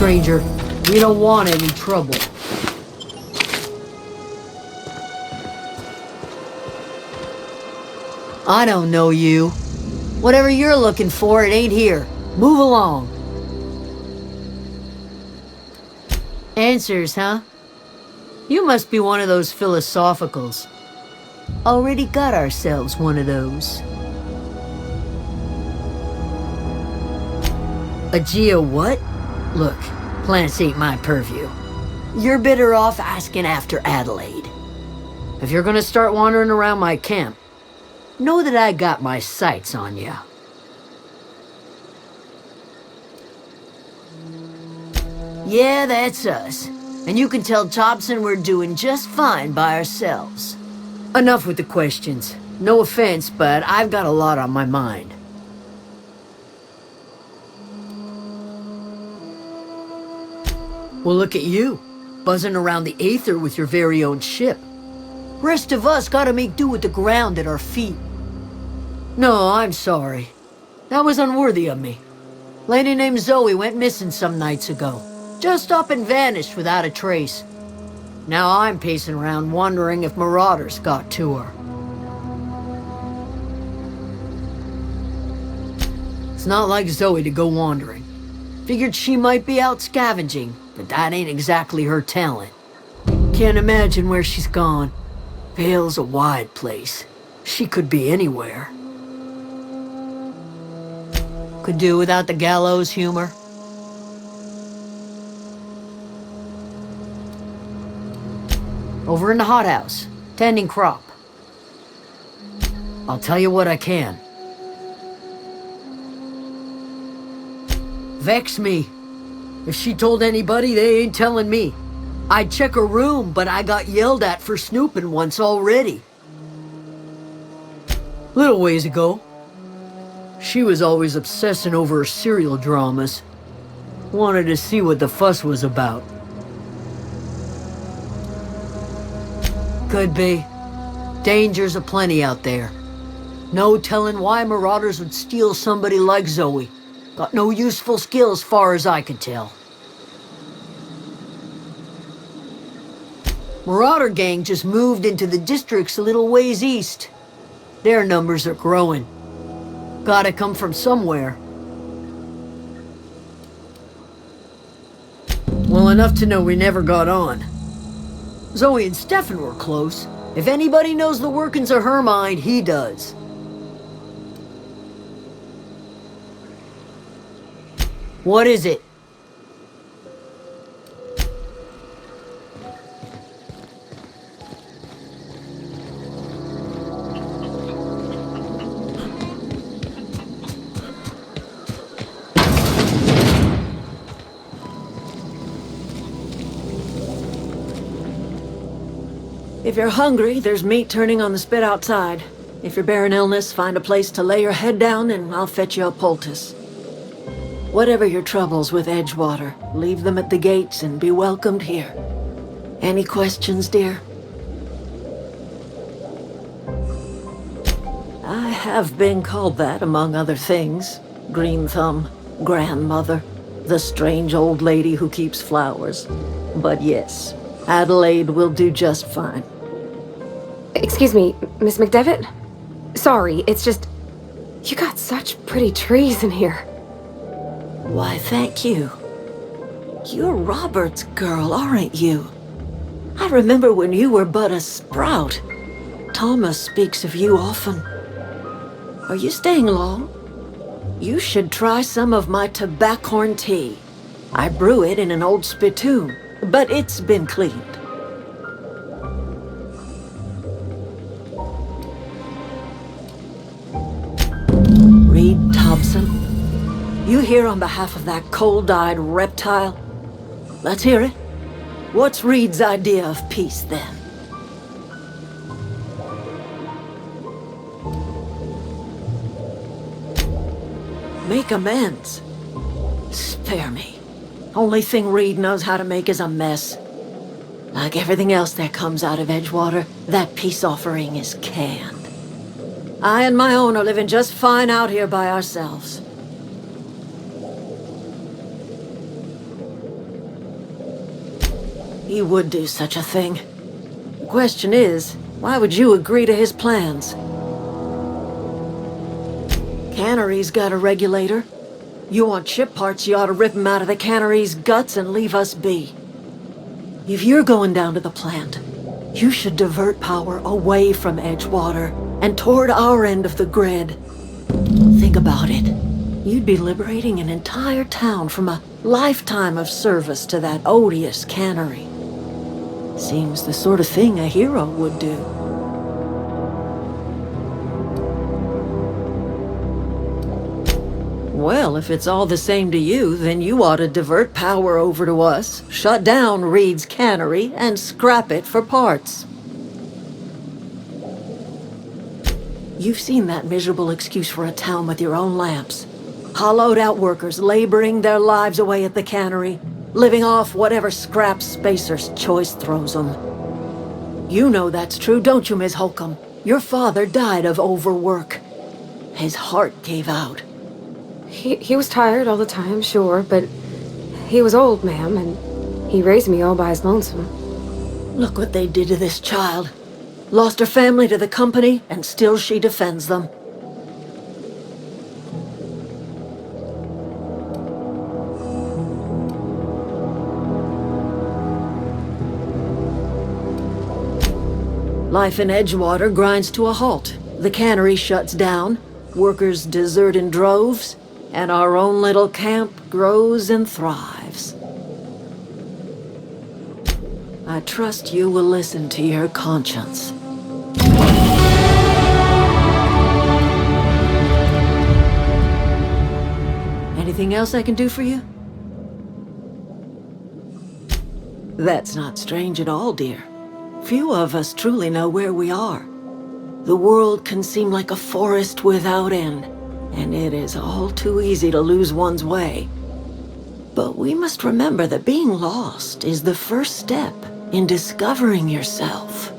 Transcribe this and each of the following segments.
stranger. We don't want any trouble. I don't know you. Whatever you're looking for, it ain't here. Move along. Answers, huh? You must be one of those philosophicals. Already got ourselves one of those. A geo what? Look, plants ain't my purview. You're better off asking after Adelaide. If you're gonna start wandering around my camp, know that I got my sights on ya. Yeah, that's us. And you can tell Thompson we're doing just fine by ourselves. Enough with the questions. No offense, but I've got a lot on my mind. Well, look at you, buzzing around the Aether with your very own ship. Rest of us gotta make do with the ground at our feet. No, I'm sorry. That was unworthy of me. Lady named Zoe went missing some nights ago. Just up and vanished without a trace. Now I'm pacing around wondering if marauders got to her. It's not like Zoe to go wandering. Figured she might be out scavenging, but that ain't exactly her talent. Can't imagine where she's gone. Vale's a wide place. She could be anywhere. Could do without the gallows humor. Over in the hothouse, tending crop. I'll tell you what I can. Vex me. If she told anybody, they ain't telling me. I'd check her room, but I got yelled at for snooping once already. Little ways ago. She was always obsessing over her serial dramas. Wanted to see what the fuss was about. Could be. Dangers aplenty out there. No telling why marauders would steal somebody like Zoe. Got no useful skills far as I can tell. Marauder gang just moved into the districts a little ways east. Their numbers are growing. Gotta come from somewhere. Well, enough to know we never got on. Zoe and Stefan were close. If anybody knows the workings of her mind, he does. What is it? If you're hungry, there's meat turning on the spit outside. If you're bearing illness, find a place to lay your head down and I'll fetch you a poultice. Whatever your troubles with Edgewater, leave them at the gates and be welcomed here. Any questions, dear? I have been called that, among other things. Green Thumb, grandmother, the strange old lady who keeps flowers. But yes, Adelaide will do just fine. Excuse me, Miss McDevitt? Sorry, it's just... You got such pretty trees in here. Why, thank you. You're Robert's girl, aren't you? I remember when you were but a sprout. Thomas speaks of you often. Are you staying long? You should try some of my tobaccorn tea. I brew it in an old spittoon, but it's been cleaned. Reed Thompson? You here on behalf of that cold-eyed reptile? Let's hear it. What's Reed's idea of peace, then? Make amends. Spare me. Only thing Reed knows how to make is a mess. Like everything else that comes out of Edgewater, that peace offering is canned. I and my own are living just fine out here by ourselves. he would do such a thing. The question is, why would you agree to his plans? Cannery's got a regulator. You want ship parts, you ought to rip him out of the cannery's guts and leave us be. If you're going down to the plant, you should divert power away from Edgewater and toward our end of the grid. Think about it. You'd be liberating an entire town from a lifetime of service to that odious cannery. Seems the sort of thing a hero would do. Well, if it's all the same to you, then you ought to divert power over to us, shut down Reed's cannery, and scrap it for parts. You've seen that miserable excuse for a town with your own lamps. Hollowed out workers laboring their lives away at the cannery, living off whatever scraps Spacer's choice throws them. You know that's true, don't you, Ms. Holcomb? Your father died of overwork. His heart gave out. He was tired all the time, sure, but he was old, ma'am, and he raised me all by his lonesome. Look what they did to this child. Lost her family to the company, and still she defends them. Life in Edgewater grinds to a halt. The cannery shuts down, workers desert in droves, and our own little camp grows and thrives. I trust you will listen to your conscience. Anything else I can do for you? That's not strange at all, dear. Few of us truly know where we are. The world can seem like a forest without end, and it is all too easy to lose one's way. But we must remember that being lost is the first step in discovering yourself.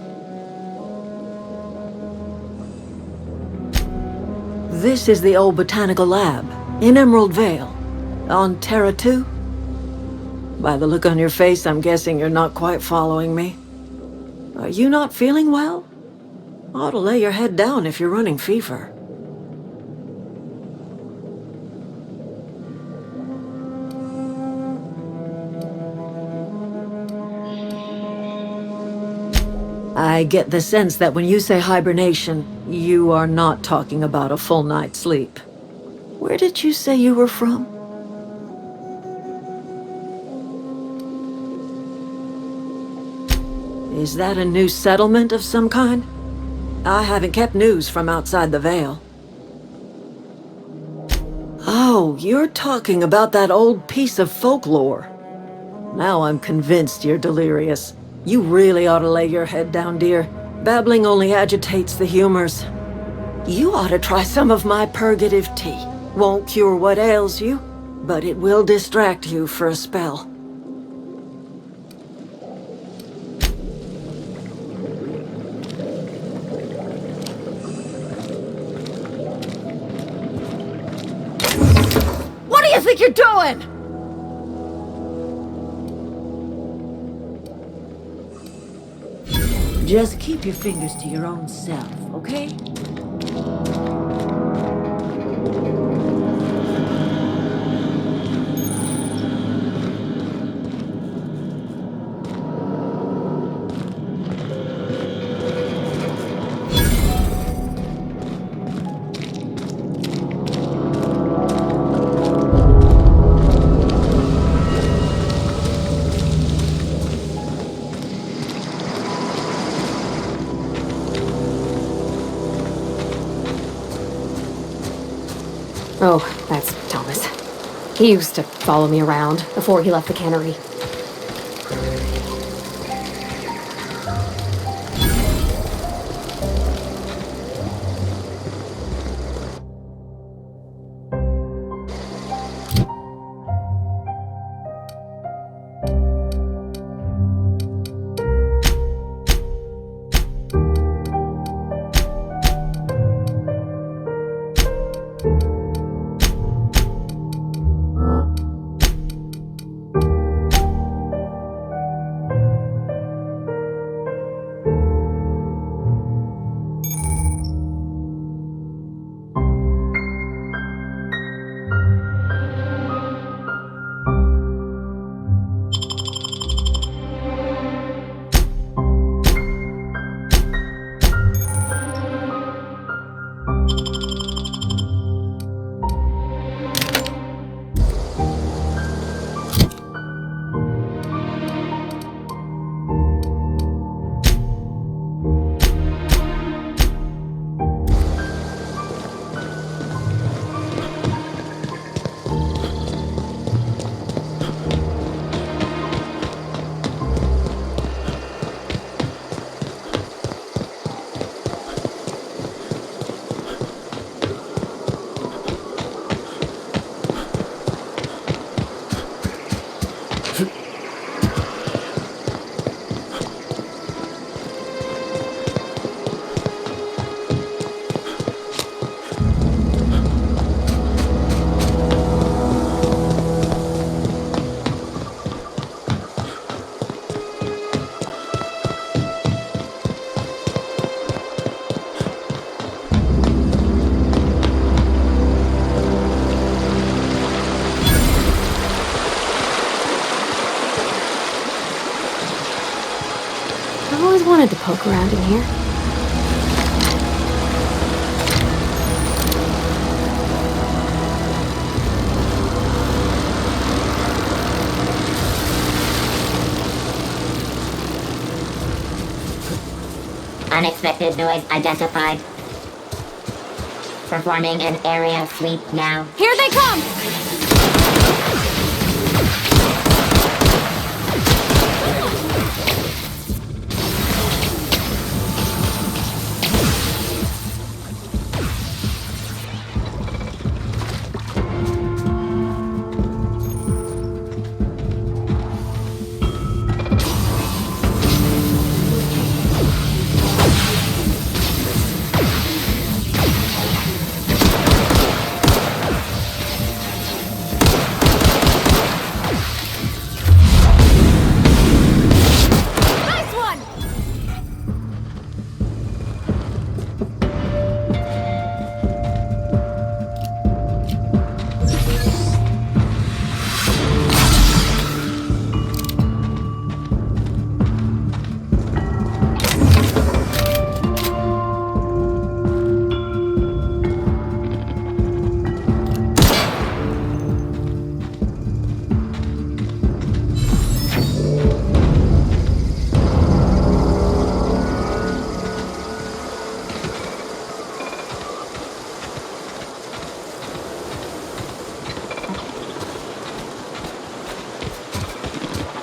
This is the old botanical lab in Emerald Vale, on Terra 2. By the look on your face, I'm guessing you're not quite following me. Are you not feeling well? Ought to lay your head down if you're running fever. I get the sense that when you say hibernation, you are not talking about a full night's sleep. Where did you say you were from? Is that a new settlement of some kind? I haven't kept news from outside the Vale. Oh, you're talking about that old piece of folklore. Now I'm convinced you're delirious. You really ought to lay your head down, dear. Babbling only agitates the humors. You ought to try some of my purgative tea. Won't cure what ails you, but it will distract you for a spell. What do you think you're doing? Just keep your fingers to your own self, okay? Oh, that's Thomas. He used to follow me around before he left the cannery. I've always wanted to poke around in here. Unexpected noise identified. Performing an area sweep now. Here they come! Nice one!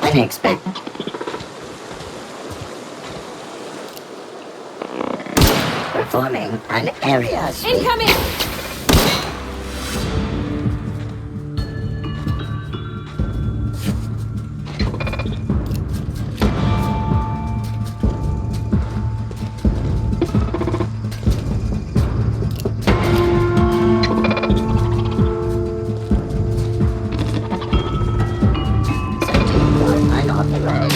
Unexpected. Performing an area sweep. Incoming! Unauthorized.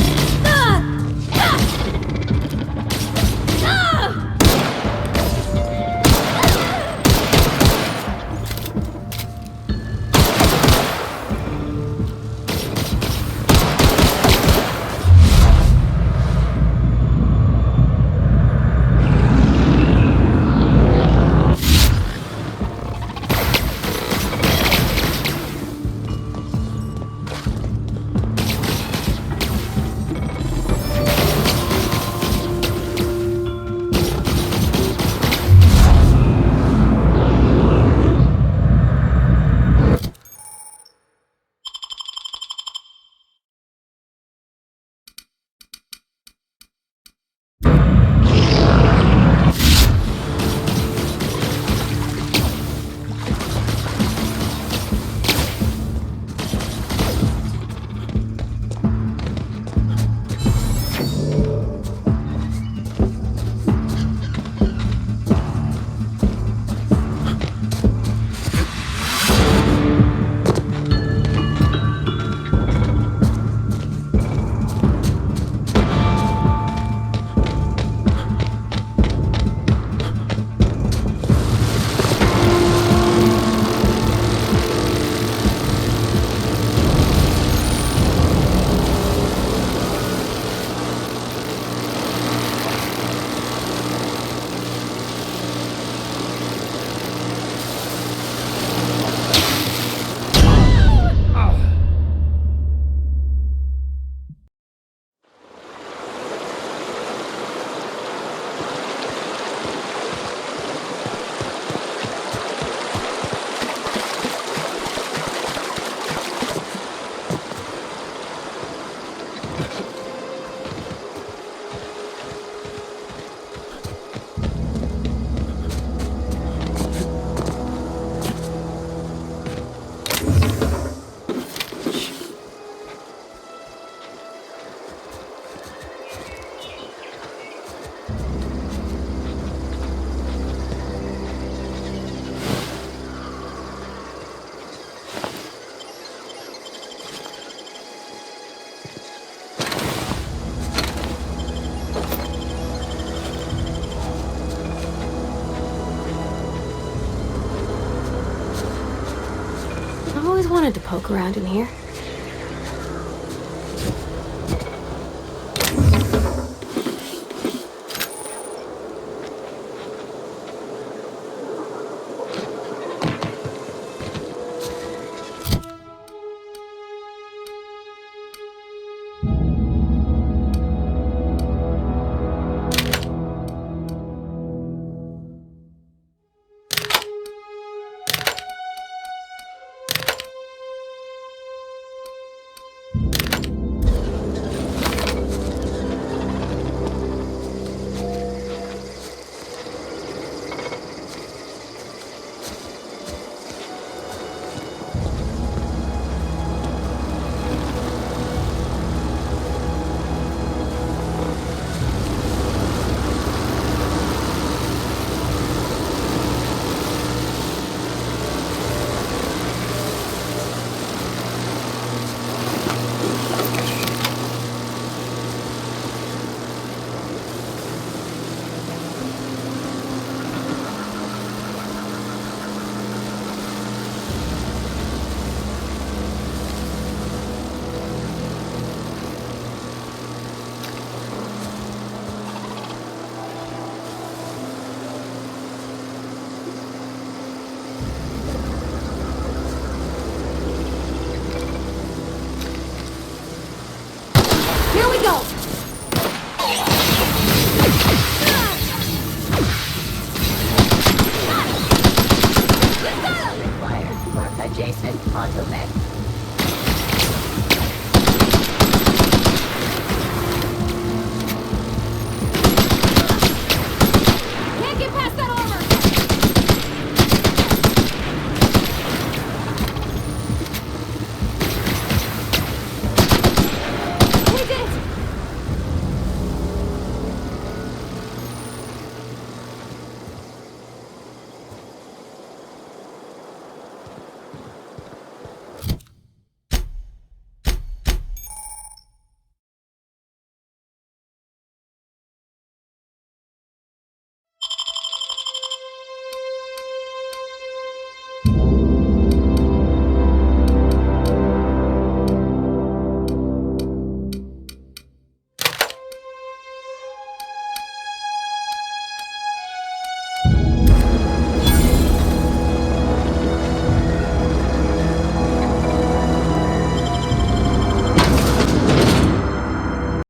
I've always wanted to poke around in here.